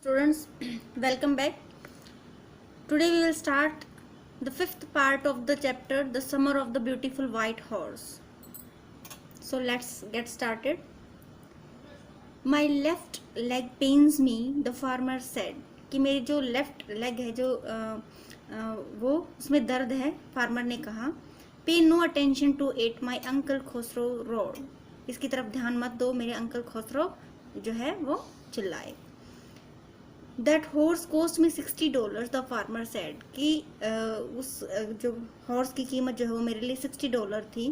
Students, welcome back. Today we will start the fifth part of the chapter, The Summer of the Beautiful White Horse. So let's get started. My left leg pains me, the farmer said. कि मेरी जो left leg है जो वो उसमें दर्द है, farmer ने कहा. Pay no attention to it, my uncle Khosrow roared. इसकी तरफ ध्यान मत दो, मेरे अंकल खोसरो जो है वो चिल्लाए. That horse cost me $60, the farmer said. कि उस जो हॉर्स की कीमत जो है वो मेरे लिए $60 थी.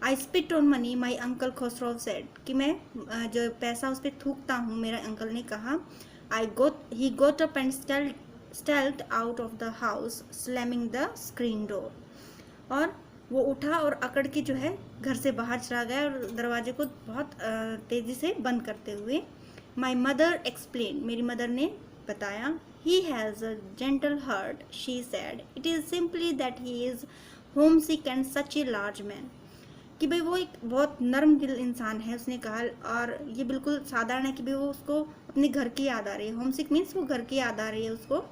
I spit on money, my uncle Khosrow said. कि मैं जो पैसा उस पर थूकता हूँ, मेरा अंकल ने कहा. He got up and stalked out of the house, slamming the screen door. और वो उठा और अकड़ के जो है घर से बाहर चला गया और दरवाजे को बहुत तेजी से बंद करते हुए. My mother explained, मेरी मदर ने बताया. He has a gentle heart, she said. It is simply that he is homesick and such a large man. कि भाई वो एक बहुत नरम दिल इंसान है, उसने कहा. और ये बिल्कुल साधारण है कि भाई वो उसको अपने घर की याद आ रही है. होमसिक मीन्स वो घर की याद आ रही है उसको.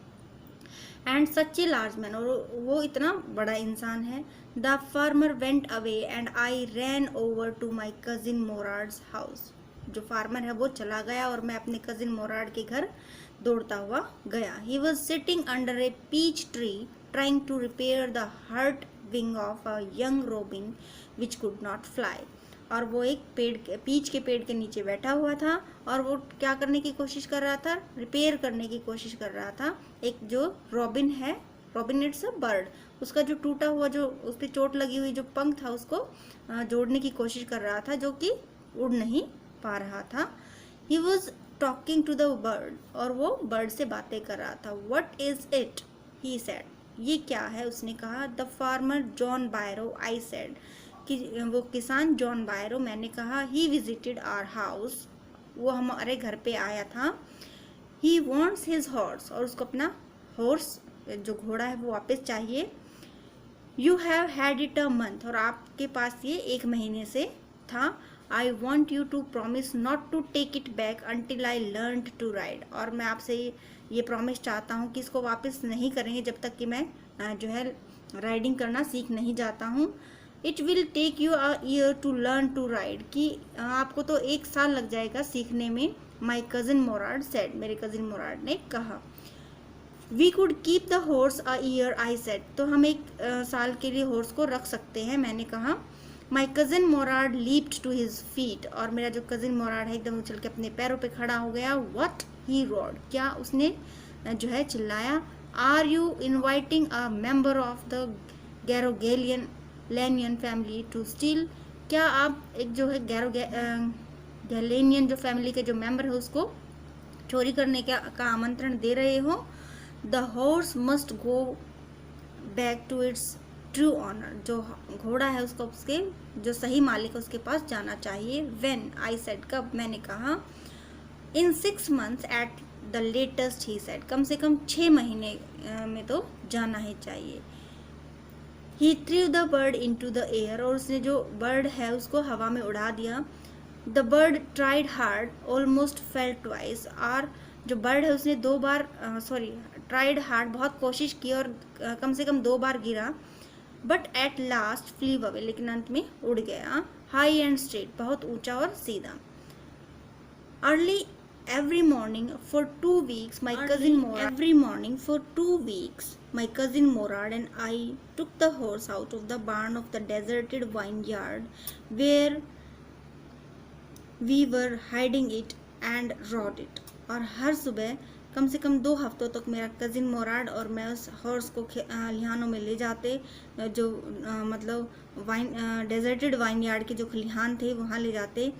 And such a large man, और वो इतना बड़ा इंसान है. The farmer went away and I ran over to my cousin Morad's house. जो फार्मर है वो चला गया और मैं अपने कजिन मोराड के घर दौड़ता हुआ गया. He was sitting under a peach tree trying to repair the hurt wing of a young robin which could not fly. और वो एक पीच के पेड़ के नीचे बैठा हुआ था और वो क्या करने की कोशिश कर रहा था, रिपेयर करने की कोशिश कर रहा था. एक जो रॉबिन है, रॉबिन इट्स अ बर्ड, उसका जो टूटा हुआ, जो उस पर चोट लगी हुई जो पंख था उसको जोड़ने की कोशिश कर रहा था, जो कि उड़ नहीं पा रहा था. He was talking to the bird, और वो बर्ड से बातें कर रहा था. What is it, he said. ये क्या है, उसने कहा. The farmer John Byro, I said. कि वो किसान जॉन बायरो, मैंने कहा. ही विजिटेड आवर हाउस, वो हमारे घर पे आया था. ही वॉन्ट्स हिज हॉर्स, और उसको अपना हॉर्स जो घोड़ा है वो वापस चाहिए. You have had it a month, और आपके पास ये 1 महीने से था. I want you to promise not to take it back until I learn to ride. और मैं आपसे ये प्रॉमिस चाहता हूँ कि इसको वापस नहीं करेंगे जब तक कि मैं जो है राइडिंग करना सीख नहीं जाता हूँ. It will take you a year to learn to ride. कि आपको तो 1 साल लग जाएगा सीखने में. माई कजिन मोराड सेड, मेरे कजिन मोराड ने कहा. We could keep the horse a year, I said. तो हम 1 साल के लिए हॉर्स को रख सकते हैं, मैंने कहा. My cousin Morad leaped to his feet, और मेरा जो कजिन मोराड है एकदम उछल के अपने पैरों पे खड़ा हो गया. व्हाट, ही रोड, क्या उसने जो है चिल्लाया. Are you inviting a member of the Garoghlanian family to steal. क्या आप एक जो है गैलेनियन जो फैमिली के जो मेंबर है उसको चोरी करने का आमंत्रण दे रहे हो. The horse must go back to its true owner. जो घोड़ा है उसको उसके जो सही मालिक है उसके पास जाना चाहिए. When, I said. कब, मैंने कहा. In 6 months at the latest, he said. कम से कम 6 महीने में तो जाना ही चाहिए. He threw the bird into the air, और उसने जो बर्ड है उसको हवा में उड़ा दिया. The bird tried hard, almost fail twice. और जो बर्ड है उसने 2 बार ट्राइड हार्ड, बहुत कोशिश की और कम से कम 2 बार गिरा. But at last flew away, लेकिन अंत में उड़ गया. हाई एंड स्ट्रेट, बहुत ऊंचा और सीधा. Early every morning for 2 weeks my cousin Morad and I took the horse out of the barn of the deserted vineyard where we were hiding it and rode it. और हर सुबह कम से कम 2 हफ्तों तक मेरा कजिन मोराड और मैं उस हॉर्स को खलिहानों में ले जाते, जो मतलब डेजर्टेड वाइनयार्ड के जो खलिहान थे वहाँ ले जाते,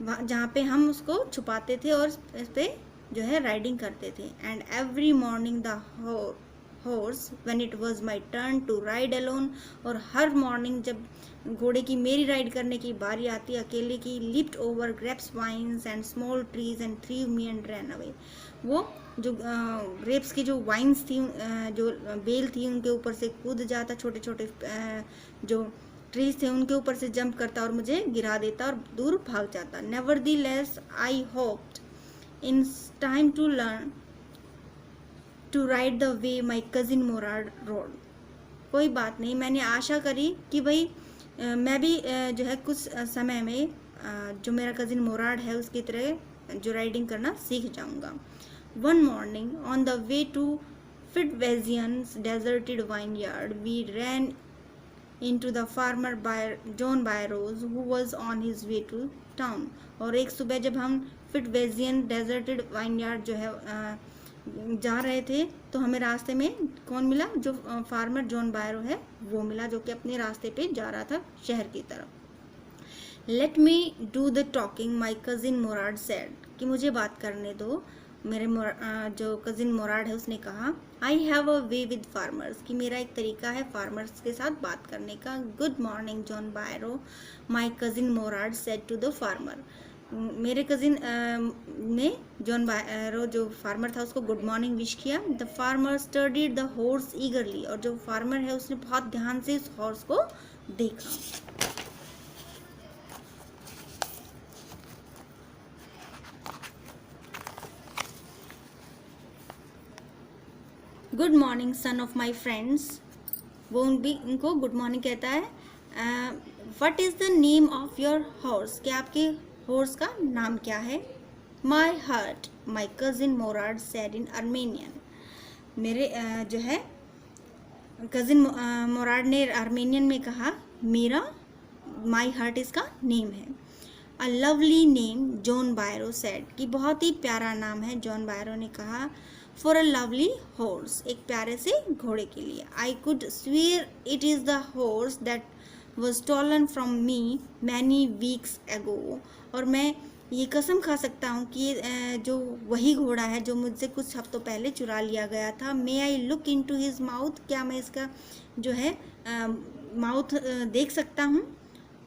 जहाँ पे हम उसको छुपाते थे और इस पे जो है राइडिंग करते थे. And every morning the horse when it was my turn to ride alone, और हर मॉर्निंग जब घोड़े की मेरी राइड करने की बारी आती अकेले की, lift over grapes vines and small trees and threw me and ran away. वो जो ग्रेप्स की जो वाइन्स थी, जो बेल थी, उनके ऊपर से कूद जाता, छोटे छोटे जो ट्रीज थे उनके ऊपर से जंप करता और मुझे गिरा देता और दूर भाग जाता. Nevertheless I hoped in time to learn to ride the way my cousin Morad rode. कोई बात नहीं, मैंने आशा करी कि भाई मैं भी जो है कुछ समय में जो मेरा कज़िन मोराड है उसकी तरह जो राइडिंग करना सीख जाऊंगा. One morning on the way to Fitzwilliam's deserted vineyard, we ran into the farmer John Byros who was on his way to town. और एक सुबह जब हम फिटवेजियन डेजर्टेड वाइनयार्ड जो है जा रहे थे तो हमें रास्ते में कौन मिला, जो फार्मर जॉन बायरो है वो मिला, जो कि अपने रास्ते पे जा रहा था शहर की तरफ. Let me do the talking my cousin Mourad said, कि मुझे बात करने दो, मेरे जो कजिन मोराड है उसने कहा. I have a way with farmers, कि मेरा एक तरीका है फार्मर्स के साथ बात करने का. Good morning John Byro, my cousin Mourad said to the farmer. मेरे कजिन ने जॉन बायरो जो फार्मर था उसको गुड मॉर्निंग विश किया. The farmer studied the horse eagerly, और जो फार्मर है उसने बहुत ध्यान से उस हॉर्स को देखा. Good morning son of my friends, वो उनको गुड मॉर्निंग कहता है. What is the name of your horse, क्या आपके हॉर्स का नाम क्या है. My heart, my cousin Mourad said in Armenian. मेरे जो है कजिन मोराड ने आर्मेनियन में कहा मेरा, माई हार्ट इसका नेम है. A lovely name John बायरो said, कि बहुत ही प्यारा नाम है. जॉन बायरो ने कहा फॉर अ लवली हॉर्स, एक प्यारे से घोड़े के लिए. I could severe it is the horse that was stolen from me many weeks एगो, और मैं ये कसम खा सकता हूँ कि जो वही घोड़ा है जो मुझसे कुछ हफ्तों पहले चुरा लिया गया था. May I look into his mouth, क्या मैं इसका जो है माउथ देख सकता हूँ.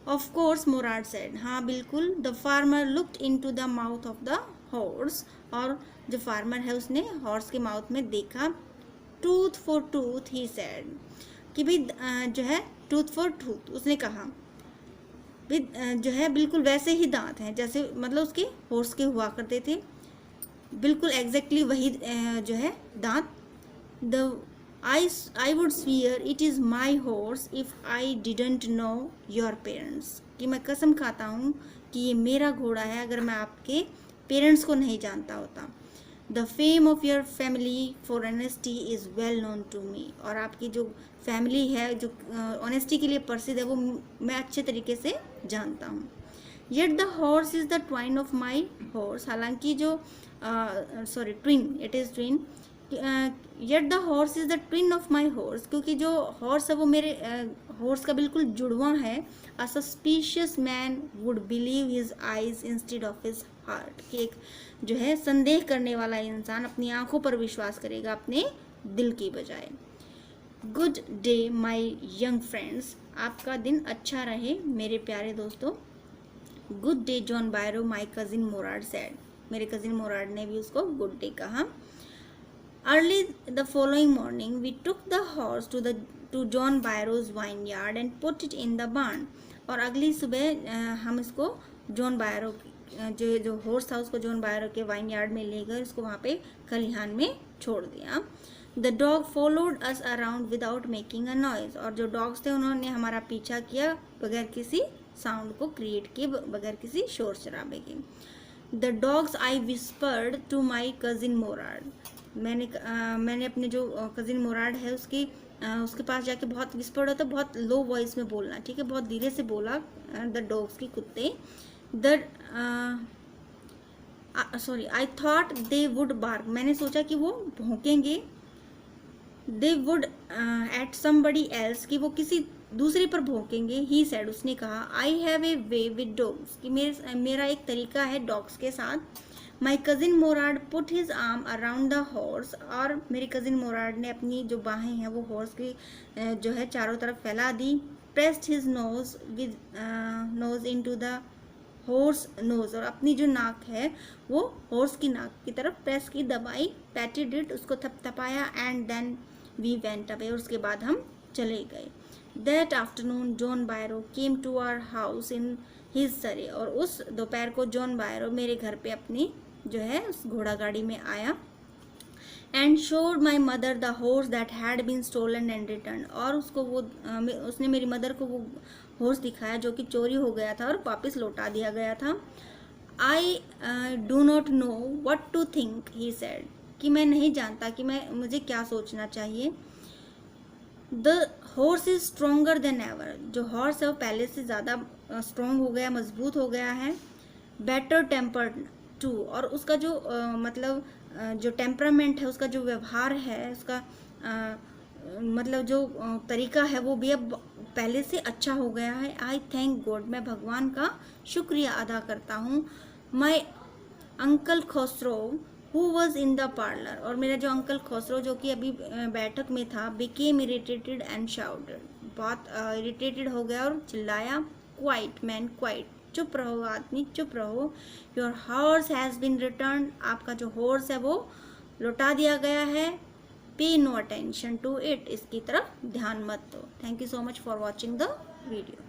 ऑफ कोर्स मोराड सेड, हाँ बिल्कुल. The farmer looked into the mouth of the horse, और जो फार्मर है उसने हॉर्स के माउथ में देखा. Tooth for tooth he said, कि भाई जो है टूथ फॉर टूथ, उसने कहा भाई जो है बिल्कुल वैसे ही दांत हैं जैसे मतलब उसके हॉर्स के हुआ करते थे, बिल्कुल एग्जैक्टली वही जो है दांत. The I would severe it is my horse if I didn't know your parents, कि मैं कसम खाता हूँ कि ये मेरा घोड़ा है अगर मैं आपके पेरेंट्स को नहीं जानता होता. The fame of your family for honesty is well known to me, और आपकी जो फैमिली है जो ऑनेस्टी के लिए प्रसिद्ध है वो मैं अच्छे तरीके से जानता हूँ. Yet the horse is the twine of my horse, हालांकि जो twin, it is twin. Yet the horse is the twin of my horse, क्योंकि जो हॉर्स है वो मेरे हॉर्स का बिल्कुल जुड़वा है. A suspicious man would believe his eyes instead of his heart, कि एक जो है संदेह करने वाला इंसान अपनी आंखों पर विश्वास करेगा अपने दिल की बजाय. Good day my young friends, आपका दिन अच्छा रहे मेरे प्यारे दोस्तों. Good day John Byro, my cousin Mourad said, मेरे कजिन मोराड ने भी उसको गुड डे कहा. Early the following morning we took the horse to John Byro's vineyard and put it in the barn, और अगली सुबह हम इसको जॉन बायरो जो हॉर्स था उसको जॉन बायरो के वाइनयार्ड में ले गए, उसको वहाँ पे खलिहान में छोड़ दिया. The dog followed us around without making a noise, और जो डॉग्स थे उन्होंने हमारा पीछा किया बगैर किसी साउंड को क्रिएट किए, बगैर किसी शोर शराबे के. The dogs I whispered to my cousin Mourad, मैंने अपने जो कजिन मोराड है उसके पास जाके बहुत विस्पर्ड होता है, बहुत लो वॉइस में बोलना, ठीक है, बहुत धीरे से बोला. द डॉग्स की कुत्ते. I thought they would bark, मैंने सोचा कि वो भौंकेंगे. They would at somebody else, कि वो किसी दूसरे पर भौंकेंगे. ही सेड, उसने कहा. I have a way with dogs, कि मेरा एक तरीका है डॉग्स के साथ. My cousin Mourad put his arm around the horse, और मेरे कजिन मोराड ने अपनी जो बाहें हैं वो हॉर्स की जो है चारों तरफ फैला दी. Pressed his nose with nose into the horse nose, और अपनी जो नाक है वो हॉर्स की नाक की तरफ प्रेस की, दबाई. पैटेड इट, उसको थपथपाया. And then we went away, और उसके बाद हम चले गए. That afternoon John Byro came to our house in his surrey, और उस दोपहर को जॉन बायरो मेरे घर पे अपनी जो है उस घोड़ा गाड़ी में आया. And showed my mother the horse that had been stolen and return, और उसको वो उसने मेरी मदर को वो हॉर्स दिखाया जो कि चोरी हो गया था और वापस लौटा दिया गया था. I do not know what to think, he said, कि मैं नहीं जानता कि मुझे क्या सोचना चाहिए. The horse is stronger than ever, जो हॉर्स है वो पहले से ज़्यादा स्ट्रॉन्ग हो गया, मजबूत हो गया है. बेटर टेम्पर्ड टू, और उसका जो मतलब जो टेम्परामेंट है, उसका जो व्यवहार है, उसका मतलब जो तरीका है वो भी अब पहले से अच्छा हो गया है. आई थैंक गॉड, मैं भगवान का शुक्रिया अदा करता हूँ. My uncle Khosrove who was in the parlour, और मेरा जो अंकल खसरो जो कि अभी बैठक में था, बिकेम इरिटेटेड एंड शाउटेड, बहुत इरिटेटेड हो गया और चिल्लाया. क्वाइट मैन क्वाइट, चुप रहो आदमी, चुप रहो. Your horse has been return, आपका जो हॉर्स है वो लौटा दिया गया है. पे नो अटेंशन टू इट, इसकी तरफ ध्यान मत दो. Thank you so much for watching the video.